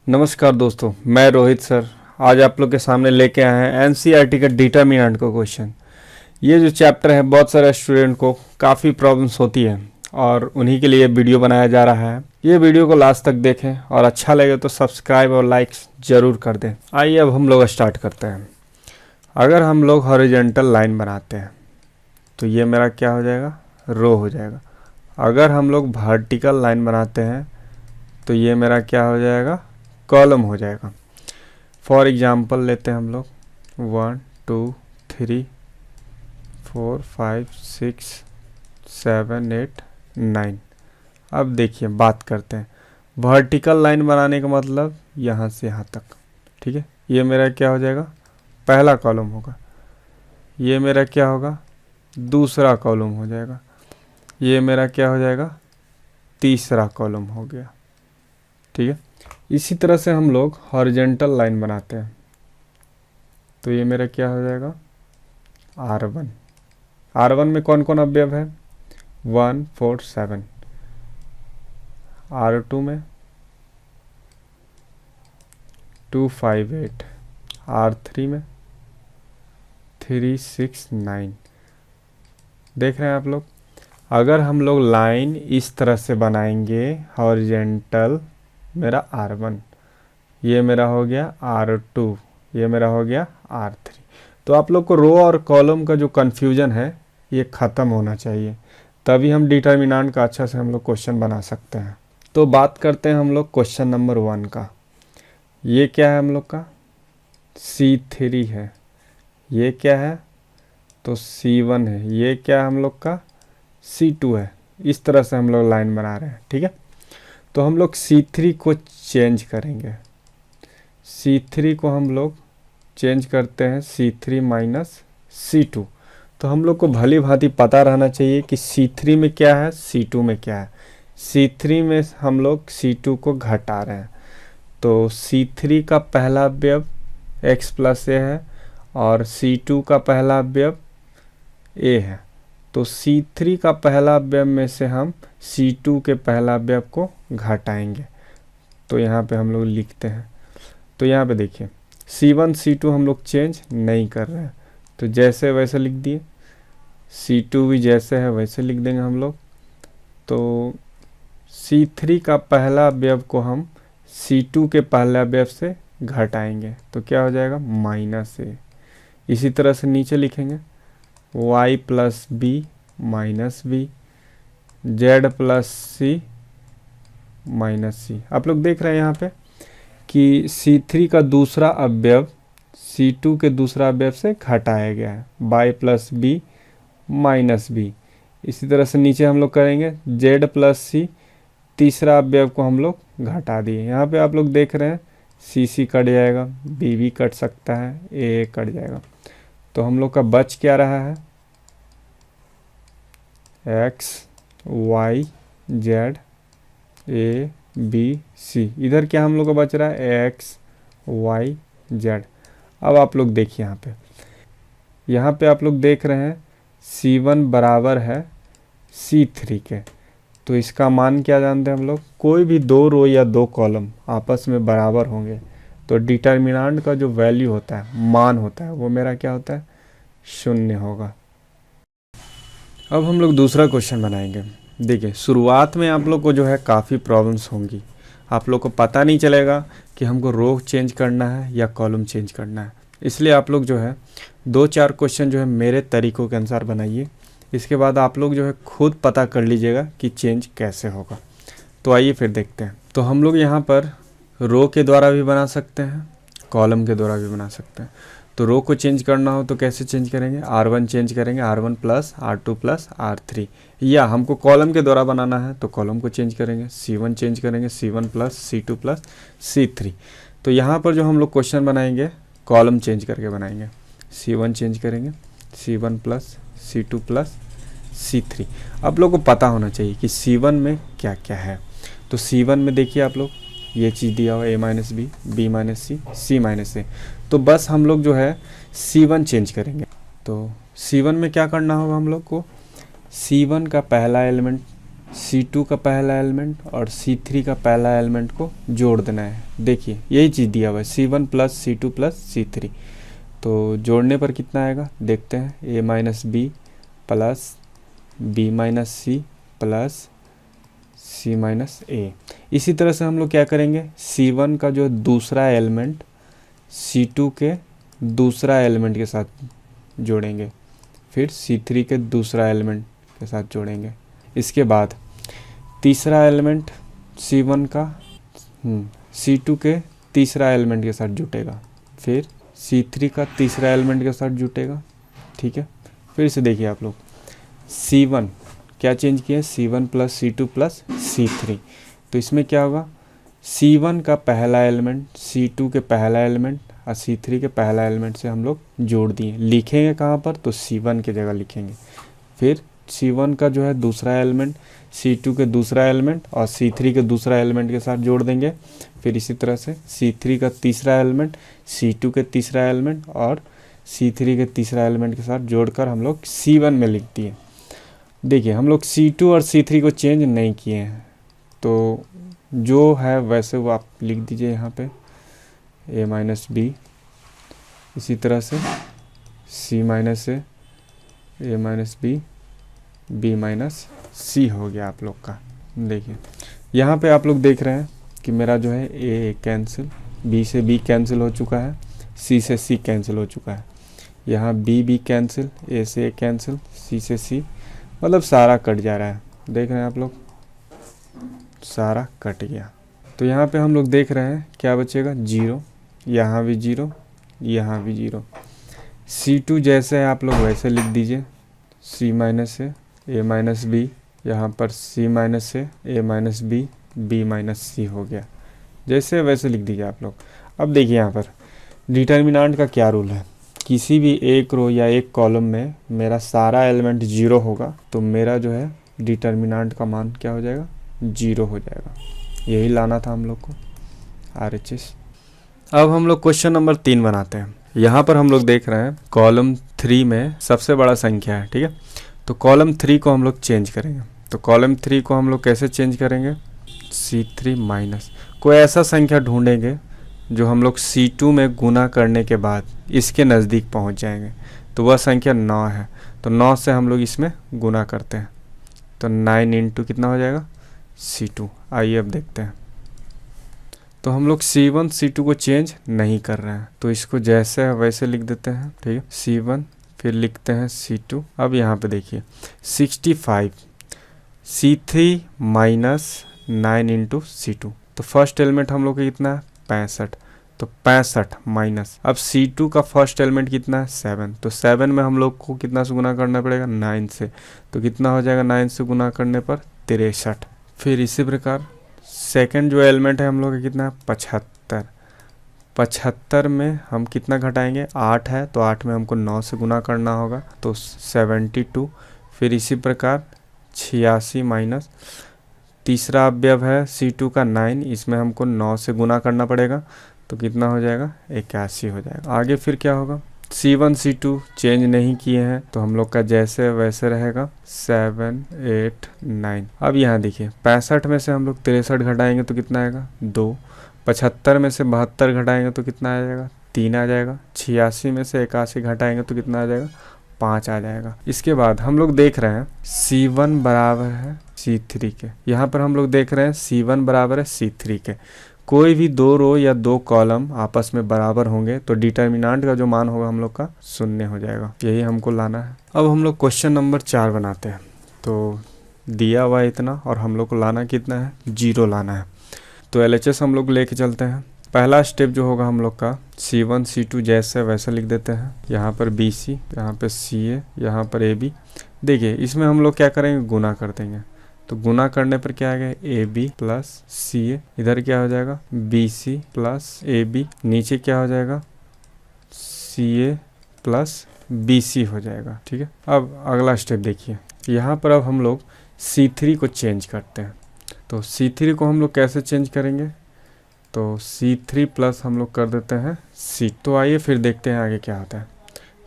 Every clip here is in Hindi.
नमस्कार दोस्तों, मैं रोहित सर आज आप लोग के सामने लेके आए हैं एनसीईआरटी का डिटर्मिनेंट का क्वेश्चन। ये जो चैप्टर है बहुत सारे स्टूडेंट को काफ़ी प्रॉब्लम्स होती है और उन्हीं के लिए वीडियो बनाया जा रहा है। ये वीडियो को लास्ट तक देखें और अच्छा लगे तो सब्सक्राइब और लाइक्स ज़रूर कर दें। आइए अब हम लोग स्टार्ट करते हैं। अगर हम लोग हॉरिजॉन्टल लाइन बनाते हैं तो ये मेरा क्या हो जाएगा, रो हो जाएगा। अगर हम लोग वर्टिकल लाइन बनाते हैं तो ये मेरा क्या हो जाएगा, कॉलम हो जाएगा। फॉर एग्जांपल लेते हैं हम लोग 1 2 3 4 5 6 7 8 9। अब देखिए बात करते हैं वर्टिकल लाइन बनाने का मतलब यहाँ से यहाँ तक, ठीक है। ये मेरा क्या हो जाएगा, पहला कॉलम होगा। ये मेरा क्या होगा, दूसरा कॉलम हो जाएगा। ये मेरा क्या हो जाएगा, तीसरा कॉलम हो गया, ठीक है। इसी तरह से हम लोग हॉरिजॉन्टल लाइन बनाते हैं तो ये मेरा क्या हो जाएगा, R1। R1 में कौन कौन अवयव है, 1 4 7। R2 में 2 5 8। R3 में 3 6 9। देख रहे हैं आप लोग। अगर हम लोग लाइन इस तरह से बनाएंगे हॉरिजॉन्टल, मेरा R1, ये मेरा हो गया R2, ये मेरा हो गया R3। तो आप लोग को रो और कॉलम का जो कन्फ्यूजन है ये ख़त्म होना चाहिए, तभी हम डिटर्मिनेंट का अच्छा से हम लोग क्वेश्चन बना सकते हैं। तो बात करते हैं हम लोग क्वेश्चन नंबर 1 का। ये क्या है हम लोग का, C3 है। ये क्या है तो C1 है। ये क्या है हम लोग का, C2 है। इस तरह से हम लोग लाइन बना रहे हैं, ठीक है। तो हम लोग C3 को चेंज करेंगे। C3 को हम लोग चेंज करते हैं C3 माइनस C2। तो हम लोग को भली भांति पता रहना चाहिए कि C3 में क्या है, C2 में क्या है। C3 में हम लोग C2 को घटा रहे हैं तो C3 का पहला अवयव x प्लस a है और C2 का पहला अवयव a है। तो C3 का पहला अवयव में से हम C2 के पहला अवयव को घटाएंगे। तो यहाँ पे हम लोग लिखते हैं। तो यहाँ पे देखिए C1 C2 हम लोग चेंज नहीं कर रहे हैं तो जैसे वैसे लिख दिए। C2 भी जैसे है वैसे लिख देंगे हम लोग। तो C3 का पहला अवयव को हम C2 के पहले अवयव से घटाएंगे तो क्या हो जाएगा, माइनस a। इसी तरह से नीचे लिखेंगे y plus B minus B, Z plus C minus C. आप लोग देख रहे हैं यहाँ पे कि C3 का दूसरा अवयव C2 के दूसरा अवयव से घटाया गया है, y plus B minus B. इसी तरह से नीचे हम लोग करेंगे जेड प्लस सी, तीसरा अवयव को हम लोग घटा दिए। यहाँ पे आप लोग देख रहे हैं C कट जाएगा, B भी कट सकता है, A कट जाएगा। तो हम लोग का बच क्या रहा है, x y z a b c। इधर क्या हम लोग का बच रहा है, x y z। अब आप लोग देखिए यहाँ पे आप लोग देख रहे हैं C1 बराबर है C3 के। तो इसका मान क्या जानते हैं हम लोग, कोई भी दो रो या दो कॉलम आपस में बराबर होंगे तो डिटर्मिनेंट का जो वैल्यू होता है, मान होता है, वो मेरा क्या होता है, 0 होगा। अब हम लोग दूसरा क्वेश्चन बनाएंगे। देखिए शुरुआत में आप लोग को जो है काफ़ी प्रॉब्लम्स होंगी, आप लोग को पता नहीं चलेगा कि हमको रो चेंज करना है या कॉलम चेंज करना है। इसलिए आप लोग जो है 2-4 क्वेश्चन जो है मेरे तरीक़ों के अनुसार बनाइए। इसके बाद आप लोग जो है खुद पता कर लीजिएगा कि चेंज कैसे होगा। तो आइए फिर देखते हैं। तो हम लोग यहाँ पर रो के द्वारा भी बना सकते हैं, कॉलम के द्वारा भी बना सकते हैं। तो रो को चेंज करना हो तो कैसे चेंज करेंगे, R1 चेंज करेंगे, R1 plus R2 plus R3। या हमको कॉलम के द्वारा बनाना है तो कॉलम को चेंज करेंगे, C1 चेंज करेंगे, C1 plus C2 plus C3। तो यहाँ पर जो हम लोग क्वेश्चन बनाएंगे कॉलम चेंज करके बनाएंगे। C1 चेंज करेंगे, C1 plus C2 plus C3। आप लोग को पता होना चाहिए कि C1 में क्या क्या है। तो C1 में देखिए आप लोग ये चीज़ दिया हुआ a minus B, b minus C, c minus A. तो बस हम लोग जो है C1 चेंज करेंगे। तो C1 में क्या करना होगा हम लोग को, C1 का पहला एलिमेंट C2 का पहला एलिमेंट और C3 का पहला एलिमेंट को जोड़ देना है। देखिए यही चीज़ दिया हुआ है, C1 plus C2 plus C3। तो जोड़ने पर कितना आएगा देखते हैं, A minus B plus B minus C plus C minus A. इसी तरह से हम लोग क्या करेंगे, C1 का जो दूसरा एलिमेंट C2 के दूसरा एलिमेंट के साथ जोड़ेंगे, फिर C3 के दूसरा एलिमेंट के साथ जोड़ेंगे। इसके बाद तीसरा एलिमेंट C1 का C2 के तीसरा एलिमेंट के साथ जुटेगा, फिर C3 का तीसरा एलिमेंट के साथ जुटेगा। ठीक है, फिर से देखिए आप लोग, C1 क्या चेंज किया, C1 plus C2 plus C3। तो इसमें क्या होगा, C1 का पहला एलिमेंट C2 के पहला एलिमेंट और C3 के पहला एलिमेंट से हम लोग जोड़ दिए। लिखेंगे कहाँ पर, तो C1 की जगह लिखेंगे। फिर C1 का जो है दूसरा एलिमेंट C2 के दूसरा एलिमेंट और C3 के दूसरा एलिमेंट के साथ जोड़ देंगे। फिर इसी तरह से C3 का तीसरा एलिमेंट C2 के तीसरा एलिमेंट और C3 के तीसरा एलिमेंट के साथ जोड़कर हम लोग C1 में लिख दिए। देखिए हम लोग C2 और C3 को चेंज नहीं किए हैं, तो जो है वैसे वो आप लिख दीजिए यहाँ पे, A माइनस बी, इसी तरह से C minus A, A minus B, B minus C हो गया आप लोग का। देखिए यहाँ पे आप लोग देख रहे हैं कि मेरा जो है A कैंसिल, B से B कैंसिल हो चुका है, C से C कैंसिल हो चुका है, यहाँ B कैंसिल, A से A कैंसिल, C से C, मतलब सारा कट जा रहा है। देख रहे हैं आप लोग, सारा कट गया। तो यहाँ पे हम लोग देख रहे हैं क्या बचेगा, 0, यहाँ भी 0, यहाँ भी 0। C2 जैसे है आप लोग वैसे लिख दीजिए, C minus A, A minus B, यहाँ पर C minus A, A minus B, B minus C हो गया। जैसे वैसे लिख दीजिए आप लोग। अब देखिए यहाँ पर डिटर्मिनेंट का क्या रूल है, किसी भी एक रो या एक कॉलम में मेरा सारा एलिमेंट 0 होगा तो मेरा जो है डिटर्मिनेंट का मान क्या हो जाएगा, 0 हो जाएगा। यही लाना था हम लोग को RHS। अब हम लोग क्वेश्चन नंबर 3 बनाते हैं। यहाँ पर हम लोग देख रहे हैं कॉलम 3 में सबसे बड़ा संख्या है, ठीक है। तो कॉलम 3 को हम लोग चेंज करेंगे। तो कॉलम 3 को हम लोग कैसे चेंज करेंगे, C3 माइनस, कोई ऐसा संख्या ढूंढेंगे जो हम लोग C2 में गुना करने के बाद इसके नज़दीक पहुँच जाएंगे। तो वह संख्या 9 है, तो 9 से हम लोग इसमें गुना करते हैं, तो 9 इंटू कितना हो जाएगा, C2। आइए अब देखते हैं। तो हम लोग C1 C2 को चेंज नहीं कर रहे हैं, तो इसको जैसे है वैसे लिख देते हैं, ठीक है। C1 फिर लिखते हैं C2। अब यहाँ पे देखिए 65, C3 माइनस 9 इंटू C2। तो फर्स्ट एलिमेंट हम लोग का कितना है, 65, तो 65 माइनस, अब C2 का फर्स्ट एलिमेंट कितना है, 7, तो 7 में हम लोग को कितना से गुना करना पड़ेगा, 9 से, तो कितना हो जाएगा, 9 से गुना करने पर 63। फिर इसी प्रकार सेकंड जो एलिमेंट है हम लोग का कितना है, 75, 75 में हम कितना घटाएंगे, 8 है, तो 8 में हमको 9 से गुना करना होगा, तो 72। फिर इसी प्रकार 86 माइनस, तीसरा अवयव है C2 का 9, इसमें हमको 9 से गुना करना पड़ेगा, तो कितना हो जाएगा, 81 हो जाएगा। आगे फिर क्या होगा, C1 C2 चेंज नहीं किए हैं, तो हम लोग का जैसे वैसे रहेगा, 7 8 9। अब यहाँ देखिए 65 में से हम लोग 63 घटाएंगे तो कितना आएगा, 2। 75 में से 72 घटाएंगे तो कितना आ जाएगा, 3 आ जाएगा। 86 में से 81 घटाएंगे तो कितना आ जाएगा, 5 आ जाएगा। इसके बाद हम लोग देख रहे हैं C1 बराबर है C3 के, यहाँ पर हम लोग देख रहे हैं C1 बराबर है C3 के। कोई भी दो रो या दो कॉलम आपस में बराबर होंगे तो डिटर्मिनेंट का जो मान होगा हम लोग का 0 हो जाएगा। यही हमको लाना है। अब हम लोग क्वेश्चन नंबर 4 बनाते हैं। तो दिया हुआ इतना और हम लोग को लाना कितना है, 0 लाना है। तो LHS हम लोग लेके चलते हैं। पहला स्टेप जो होगा हम लोग का C1 C2 जैसे वैसे लिख देते हैं। यहाँ पर BC, यहाँ पर CA, यहाँ पर AB। देखिए इसमें हम लोग क्या करेंगे, गुना कर देंगे। तो गुना करने पर क्या आएगा, AB प्लस CA, इधर क्या हो जाएगा, BC प्लस AB, नीचे क्या हो जाएगा, CA प्लस BC हो जाएगा। ठीक है। अब अगला स्टेप देखिए, यहाँ पर अब हम लोग C3 को चेंज करते हैं। तो C3 को हम लोग कैसे चेंज करेंगे, तो C3 प्लस हम लोग कर देते हैं C। तो आइए फिर देखते हैं आगे क्या होता है।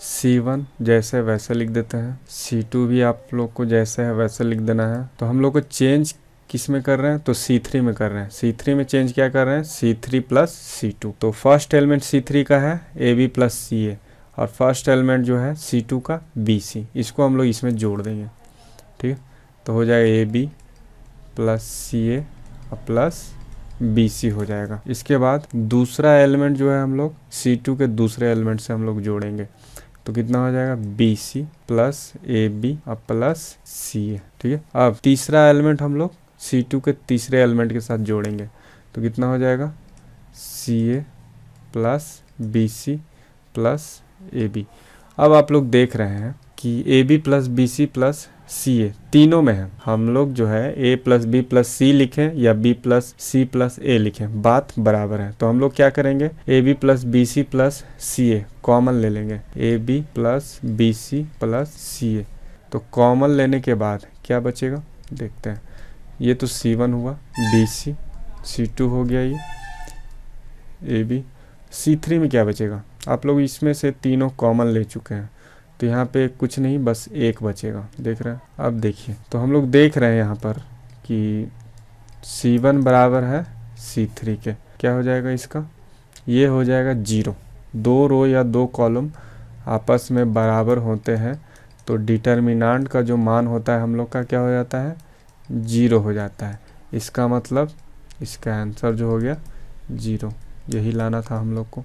C1 जैसे वैसे लिख देते हैं, C2 भी आप लोग को जैसे है वैसे लिख देना है। तो हम लोग को चेंज किस में कर रहे हैं, तो C3 में कर रहे हैं। C3 में चेंज क्या कर रहे हैं, C3 प्लस C2। तो फर्स्ट एलिमेंट C3 का है AB प्लस CA और फर्स्ट एलिमेंट जो है C2 का BC, इसको हम लोग इसमें जोड़ देंगे। ठीक है, तो हो जाएगा AB प्लस CA और प्लस BC हो जाएगा। इसके बाद दूसरा एलिमेंट जो है हम लोग C2 के दूसरे एलिमेंट से हम लोग जोड़ेंगे, तो कितना हो जाएगा BC प्लस AB और प्लस CA। ठीक है, अब तीसरा एलिमेंट हम लोग C2 के तीसरे एलिमेंट के साथ जोड़ेंगे, तो कितना हो जाएगा CA plus BC plus AB। अब आप लोग देख रहे हैं कि AB plus BC plus CA तीनों में है, हम लोग जो है A plus B plus C लिखें या B plus C plus A लिखें, बात बराबर है। तो हम लोग क्या करेंगे, AB plus BC plus CA common ले लेंगे, AB plus BC plus CA। तो कॉमन लेने के बाद क्या बचेगा देखते हैं, ये तो C1 हुआ, BC, C2 हो गया, ये AB। C3 में क्या बचेगा, आप लोग इसमें से तीनों कॉमन ले चुके हैं, तो यहाँ पे कुछ नहीं बस एक बचेगा, देख रहे हैं। अब देखिए, तो हम लोग देख रहे हैं यहाँ पर कि C1 बराबर है C3 के, क्या हो जाएगा इसका, ये हो जाएगा 0। दो रो या दो कॉलम आपस में बराबर होते हैं तो डिटर्मिनेंट का जो मान होता है हम लोग का क्या हो जाता है, 0 हो जाता है। इसका मतलब इसका आंसर जो हो गया 0, यही लाना था हम लोग को।